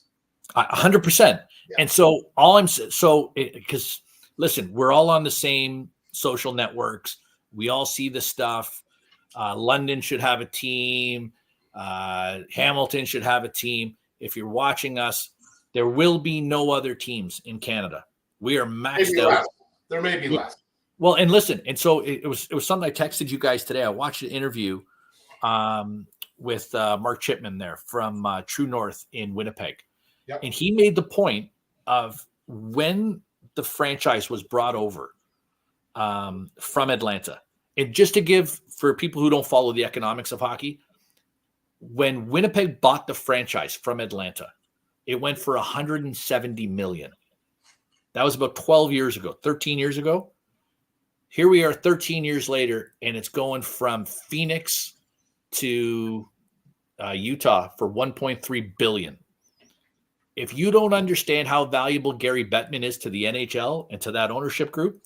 100%. Yeah. And so because listen, we're all on the same social networks. We all see the stuff. London should have a team. Hamilton should have a team. If you're watching us, there will be no other teams in Canada. We are maxed out. Less. There may be less. Well, and listen, and so it was something I texted you guys today. I watched an interview with Mark Chipman there from True North in Winnipeg. Yep. And he made the point of when the franchise was brought over from Atlanta. And just to give, for people who don't follow the economics of hockey, when Winnipeg bought the franchise from Atlanta, it went for $170 million. That was about 12 years ago, 13 years ago. Here we are 13 years later, and it's going from Phoenix to Utah for $1.3 billion. If you don't understand how valuable Gary Bettman is to the NHL and to that ownership group,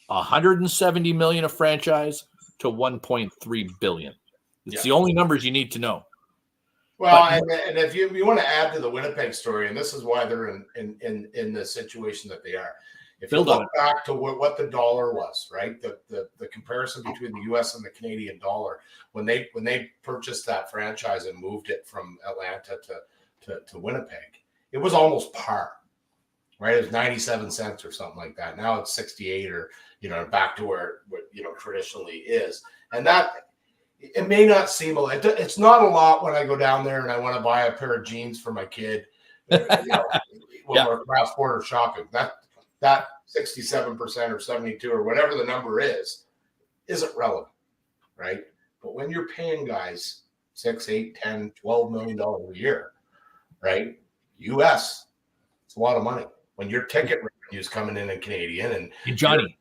$170 million a franchise to $1.3 billion. It's the only numbers you need to know. Well, and if you want to add to the Winnipeg story, and this is why they're in the situation that they are. If you look back to what the dollar was, right? The comparison between the U.S. and the Canadian dollar, when they purchased that franchise and moved it from Atlanta to Winnipeg, it was almost par, right? It was 97 cents or something like that. Now it's 68 or, back to where traditionally is. And that, it may not seem it's not a lot when I go down there and I want to buy a pair of jeans for my kid, when we're cross-border shopping. That 67% or 72 or whatever the number isn't relevant, right? But when you're paying guys $6, $8, $10, $12 million a year, right? US, it's a lot of money. When your ticket revenue is coming in Canadian and Johnny,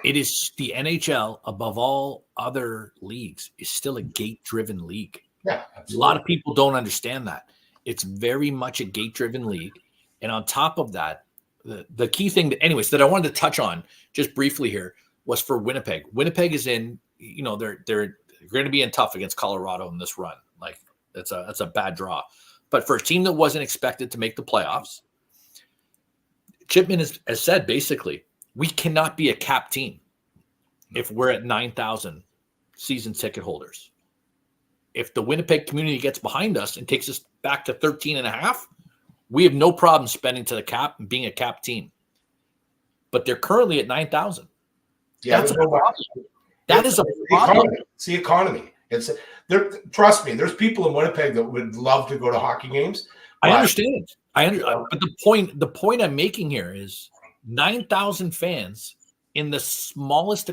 it is the NHL above all other leagues is still a gate-driven league. Yeah, absolutely. A lot of people don't understand that. It's very much a gate-driven league. And on top of that, the key thing that I wanted to touch on just briefly here was for Winnipeg. Winnipeg is in, they're going to be in tough against Colorado in this run. Like that's a bad draw. But for a team that wasn't expected to make the playoffs, Chipman has said basically, we cannot be a cap team if we're at 9,000 season ticket holders. if the Winnipeg community gets behind us and takes us back to 13.5, we have no problem spending to the cap and being a cap team. But they're currently at 9,000. Yeah, That's a problem. That is a problem. It's the economy. It's there. Trust me. There's people in Winnipeg that would love to go to hockey games. I understand. But the point I'm making here is 9,000 fans in the smallest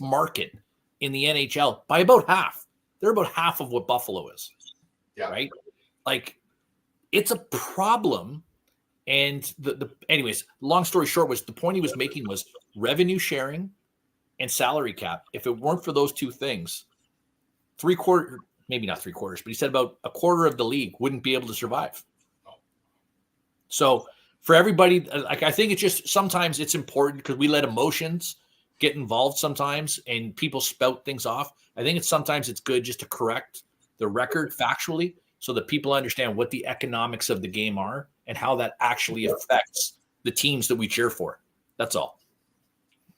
market in the NHL by about half. They're about half of what Buffalo is. Yeah. Right? Like, it's a problem. And anyways, long story short was the point he was making was revenue sharing and salary cap. If it weren't for those two things, maybe not 3/4, but he said about a quarter of the league wouldn't be able to survive. So for everybody, like, I think it's just sometimes it's important because we let emotions get involved sometimes and people spout things off. I think sometimes it's good just to correct the record factually so that people understand what the economics of the game are and how that actually affects the teams that we cheer for. That's all.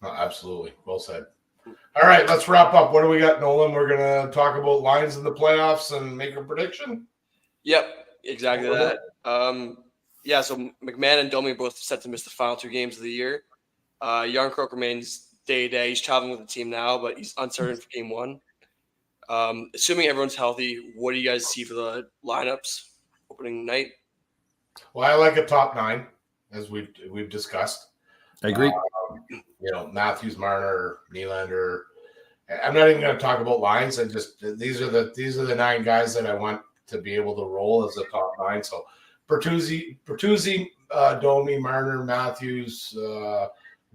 Oh, absolutely. Well said. All right, let's wrap up. What do we got, Nolan? We're going to talk about lines in the playoffs and make a prediction? Yep, exactly that. So McMahon and Domi both set to miss the final 2 games of the year. Yarncroke remains day-to-day. He's traveling with the team now, but he's uncertain for game 1. Assuming everyone's healthy, what do you guys see for the lineups opening night? Well, I like a top 9, as we've discussed. I agree. Matthews, Marner, Nylander. I'm not even going to talk about lines. And just these are the 9 guys that I want to be able to roll as a top 9. So Bertuzzi, Domi, Marner, Matthews,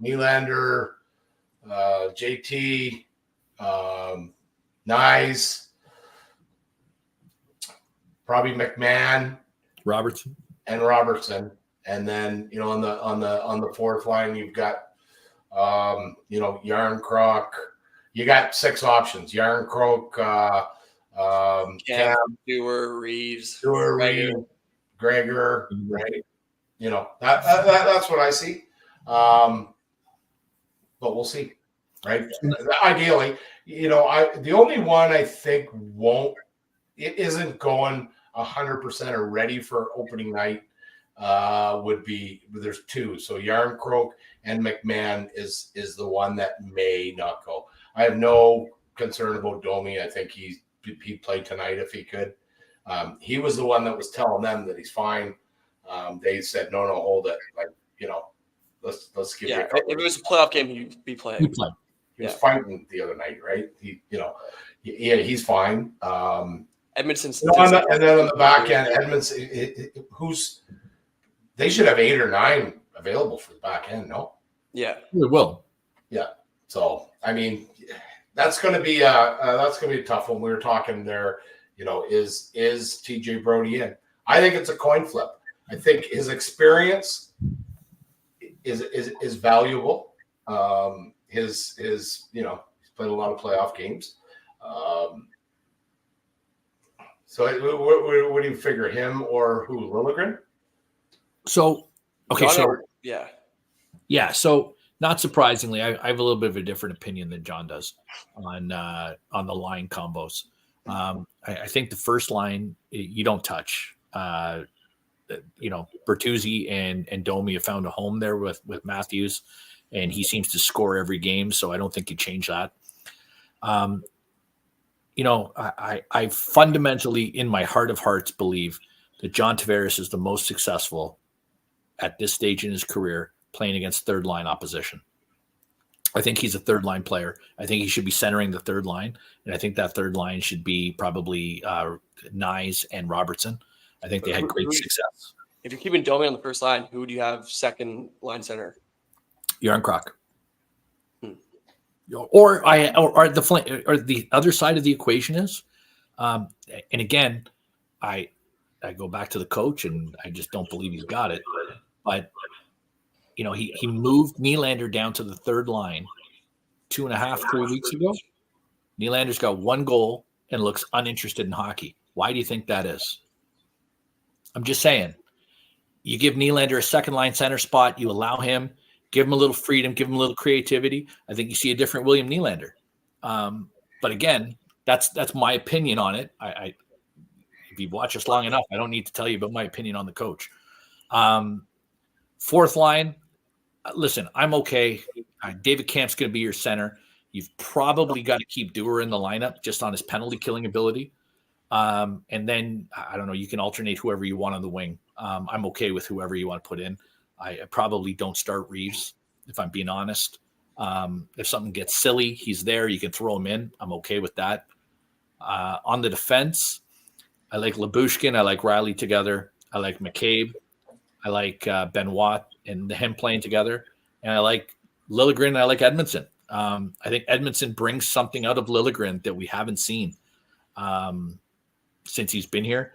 Nylander, JT, Nyes, probably McMahon, Robertson, and then on the fourth line you've got Yarncroc. You got 6 options: Yarncroc, Cam, Stewart, Reeves, Gregor, right? That's what I see. But we'll see, right? Ideally, the only one I think isn't going 100% or ready for opening night would be, there's 2. So Yarncroc and McMahon is the one that may not go. I have no concern about Domi. I think he'd play tonight if he could. He was the one that was telling them that he's fine. They said, no, hold it. Let's give you a couple. If it was a playoff game, he'd be playing. He was fighting the other night, right? He's fine. Edmondson. And then on the back end, Edmondson, they should have 8 or 9 available for the back end, no? Yeah. They will. Yeah. So, I mean, that's going to be a tough one. We were talking there, is TJ Brody in? I think it's a coin flip. I think his experience is valuable. His he's played a lot of playoff games. So what do you figure, him or who, Liljegren? So, okay, yeah. So not surprisingly, I have a little bit of a different opinion than John does on the line combos. I think the first line you don't touch. Bertuzzi and Domi have found a home there with Matthews, and he seems to score every game. So I don't think you change that. I fundamentally, in my heart of hearts, believe that John Tavares is the most successful at this stage in his career playing against third line opposition. I think he's a third line player. I think he should be centering the third line. And I think that third line should be probably Nyes and Robertson. I think they had great success. If you're keeping Domi on the first line, who do you have second line center? Yarncroc. Or the other side of the equation is, and again, I go back to the coach, and I just don't believe he's got it. But he moved Nylander down to the third line 2.5-3 weeks ago. Nylander's got 1 goal and looks uninterested in hockey. Why do you think that is? I'm just saying. You give Nylander a second line center spot. You allow him. Give him a little freedom, give him a little creativity. I think you see a different William Nylander. But again, That's my opinion on it. I if you've watched us long enough, I don't need to tell you about my opinion on the coach. Fourth line, listen, I'm okay. David Kamp's going to be your center. You've probably got to keep Dewar in the lineup just on his penalty killing ability. And then, I don't know, you can alternate whoever you want on the wing. I'm okay with whoever you want to put in. I probably don't start Reeves, if I'm being honest. If something gets silly, he's there. You can throw him in. I'm okay with that. On the defense, I like Labushkin. I like Riley together. I like McCabe. I like Benoit and him playing together. And I like Liljegren. And I like Edmondson. I think Edmondson brings something out of Liljegren that we haven't seen since he's been here.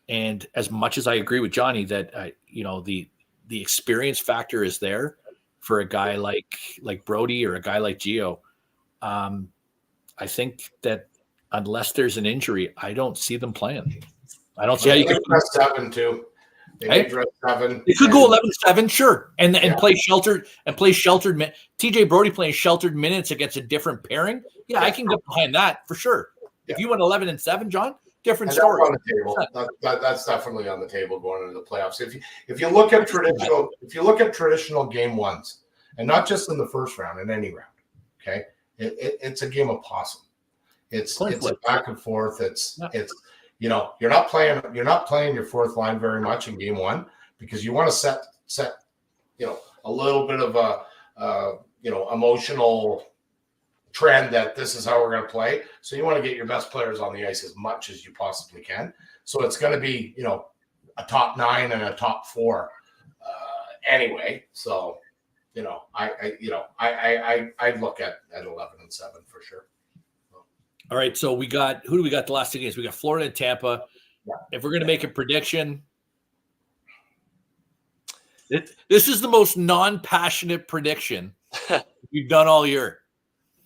And as much as I agree with Johnny that, the experience factor is there for a guy like Brody or a guy like Gio, I think that unless there's an injury, I don't see them playing. I don't see how you could dress 7 too. They may dress 7. It could go 11-7, sure, and play sheltered TJ Brody playing sheltered minutes against a different pairing. Yeah, I can get behind that for sure. Yeah. If you went 11-7, John, different and story. That's on the table. That's definitely on the table going into the playoffs. If you look at traditional game ones, and not just in the first round, in any round, okay, it's a game of possum. It's a back and forth. It's you're not playing your fourth line very much in game one because you want to set a little bit of a emotional trend that this is how we're going to play. So you want to get your best players on the ice as much as you possibly can. So it's going to be a top 9 and a top 4 anyway. So I look at 11-7 for sure. All right, so who do we got the last 2 games? We got Florida and Tampa. Yeah. If we're going to make a prediction, this is the most non-passionate prediction we've done all year.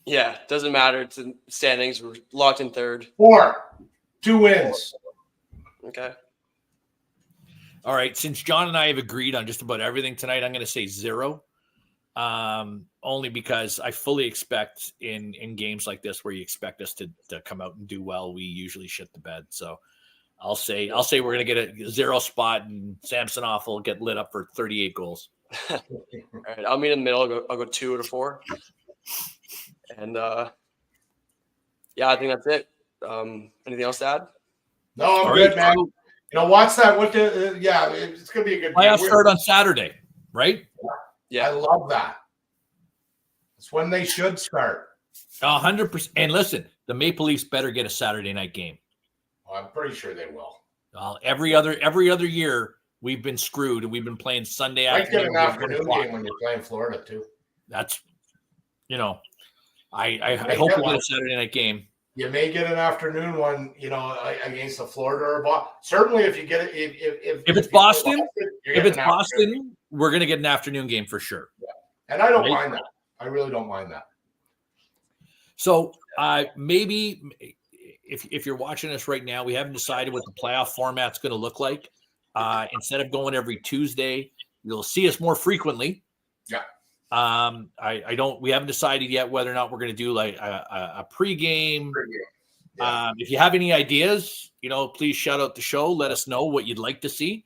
Yeah, doesn't matter. It's in standings. We're locked in third. 4, 2 wins. Okay. All right, since John and I have agreed on just about everything tonight, I'm going to say 0. Only because I fully expect in games like this where you expect us to come out and do well, we usually shit the bed. So I'll say we're gonna get a 0 spot and Samsonov will get lit up for 38 goals. All right, I'll meet in the middle. I'll go 2 or 4. And I think that's it. Anything else to add? No, I'm good, man. Watch that. It's gonna be a good. Playoffs start on Saturday, right? Yeah, I love that. It's when they should start. 100%. And listen, the Maple Leafs better get a Saturday night game. Well, I'm pretty sure they will. Every other year we've been screwed and we've been playing Sunday afternoon. Get an afternoon game when you're playing Florida too. That's, I hope we get a Saturday night game. You may get an afternoon one, against the Florida or Boston. Certainly, if you get it, if it's Boston, we're going to get an afternoon game for sure. Yeah. And I don't mind that. I really don't mind that. So maybe if you're watching us right now, we haven't decided what the playoff format's going to look like. Instead of going every Tuesday, you'll see us more frequently. Yeah. We haven't decided yet whether or not we're going to do like a pregame. Yeah. If you have any ideas, please shout out the show. Let us know what you'd like to see.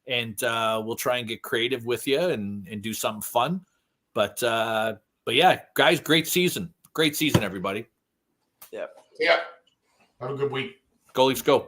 And we'll try and get creative with you and do something fun. But yeah, guys, great season. Great season, everybody. Yeah. Yeah. Have a good week. Go Leafs, go.